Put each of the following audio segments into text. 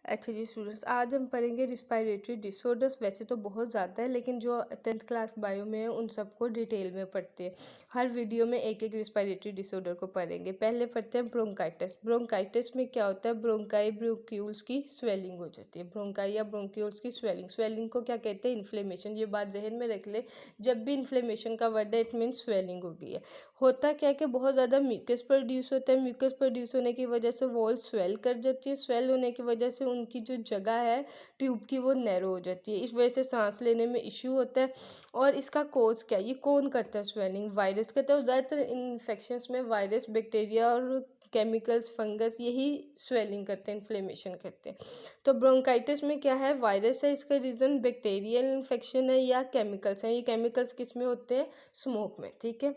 अच्छा जी स्टूडेंट्स, आज हम पढ़ेंगे रिस्पायरेटरी डिसऑर्डर्स। वैसे तो बहुत ज़्यादा है, लेकिन जो 10th क्लास बायो में है उन सबको डिटेल में पढ़ते हैं। हर वीडियो में एक एक रिस्पायरेटरी डिसऑर्डर को पढ़ेंगे। पहले पढ़ते हैं ब्रोंकाइटिस। ब्रोंकाइटिस में क्या होता है? ब्रोंकाई ब्रोंक्यूल्स की स्वेलिंग हो जाती है। ब्रोंकाई या ब्रोंक्यूल्स की स्वेलिंग, स्वेलिंग को क्या कहते हैं? इन्फ्लेमेशन। ये बात जहन में रख ले, जब भी इन्फ्लेमेशन का वर्ड है इट मीन्स स्वेलिंग हो गई है। होता क्या है कि बहुत ज़्यादा म्यूकस प्रोड्यूस होता है। म्यूकस प्रोड्यूस होने की वजह से वॉल स्वेल कर जाती है। स्वेल होने की वजह से उनकी जो जगह है ट्यूब की वो नैरो हो जाती है। इस वजह से सांस लेने में इश्यू होता है। और इसका कोज क्या है? ये कौन करता है स्वेलिंग? वायरस करता है। ज़्यादातर इन्फेक्शंस में वायरस, बैक्टीरिया और केमिकल्स, फंगस यही स्वेलिंग करते हैं, इन्फ्लेमेशन करते हैं। तो ब्रोंकाइटिस में क्या है? वायरस है इसका रीज़न, बैक्टीरियल इन्फेक्शन है या केमिकल्स हैं। ये केमिकल्स किस में होते हैं? स्मोक में। ठीक है।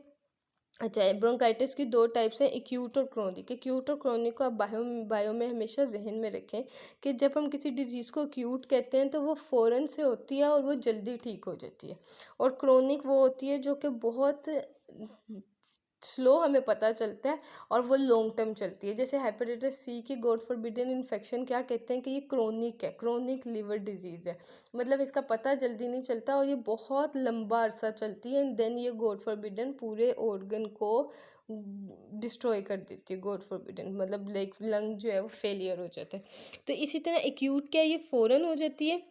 अच्छा, ब्रोंकाइटिस की दो टाइप्स हैं, एक्यूट और क्रोनिक। एक्यूट और क्रोनिक को आप बायो में हमेशा जहन में रखें कि जब हम किसी डिजीज़ को एक्यूट कहते हैं तो वो फ़ौरन से होती है और वो जल्दी ठीक हो जाती है। और क्रोनिक वो होती है जो कि बहुत स्लो हमें पता चलता है और वो लॉन्ग टर्म चलती है। जैसे हेपेटाइटिस सी की गॉड फॉरबिडन इन्फेक्शन क्या कहते हैं कि ये क्रोनिक है, क्रोनिक लिवर डिजीज़ है। मतलब इसका पता जल्दी नहीं चलता और ये बहुत लंबा अरसा चलती है। एंड देन ये गॉड फॉरबिडन पूरे ऑर्गन को डिस्ट्रॉय कर देती है। गॉड फॉरबिडन मतलब लाइक लंग जो है वो फेलियर हो जाता है। तो इसी तरह एक्यूट क्या, ये फ़ौरन हो जाती है।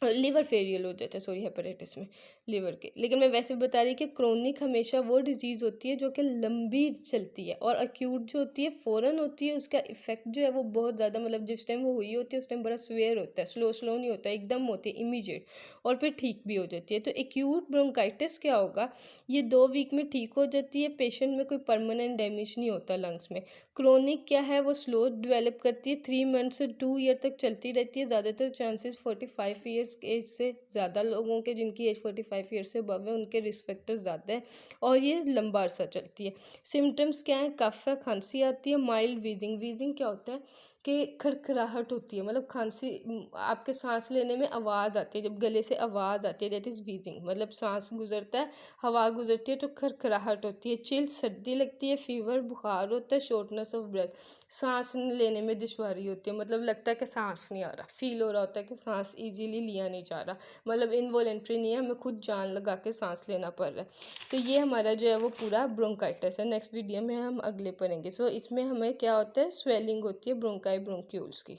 लिवर फेलियर हो जाता है, सॉरी, हेपेटाइटिस में लिवर के। लेकिन मैं वैसे बता रही कि क्रोनिक हमेशा वो डिजीज़ होती है जो कि लंबी चलती है, और अक्यूट जो होती है फ़ौरन होती है। उसका इफेक्ट जो है वो बहुत ज़्यादा, मतलब जिस टाइम वो हुई होती है उस टाइम बड़ा स्वेयर होता है, स्लो स्लो नहीं होता है, एकदम होती है इमीडिएट, और फिर ठीक भी हो जाती है। तो एक्यूट ब्रोंकाइटिस क्या होगा? ये 2 वीक में ठीक हो जाती है, पेशेंट में कोई परमानेंट डैमेज नहीं होता लंग्स में। क्रोनिक क्या है? वो स्लो डेवलप करती है, 3 मंथ से 2 ईयर तक चलती रहती है। ज़्यादातर चांसेस 45 ईयर्स एज से ज़्यादा लोगों के, जिनकी एज 45 ईयर से अबव है, उनके रिस्क फैक्टर ज़्यादा है और ये लंबा अरसा चलती है। सिम्टम्स क्या है? कफ है, खांसी आती है, माइल्ड वीजिंग। वीजिंग क्या होता है कि खरखराहट होती है, मतलब खांसी, आपके सांस लेने में आवाज़ आती है, जब गले से आवाज़ आती है दैट इज़ वीजिंग। मतलब सांस गुजरता है, हवा गुजरती है तो खरखराहट होती है। चिल, सर्दी लगती है, फीवर, बुखार होता है, शॉर्टनेस ऑफ ब्रेथ, सांस लेने में दुश्वारी होती है, मतलब लगता है कि सांस नहीं आ रहा, फील हो रहा होता है कि सांस इजीली लिया नहीं जा रहा, मतलब इनवॉलेंट्री नहीं है, हमें खुद जान लगा के सांस लेना पड़ रहा है। तो ये हमारा जो है वो पूरा ब्रोंकाइटिस है। नेक्स्ट वीडियो में हम अगले पढ़ेंगे। सो इसमें हमें क्या होता है? स्वेलिंग होती है ब्रोंकाई ब्रोंक्यूल्स की।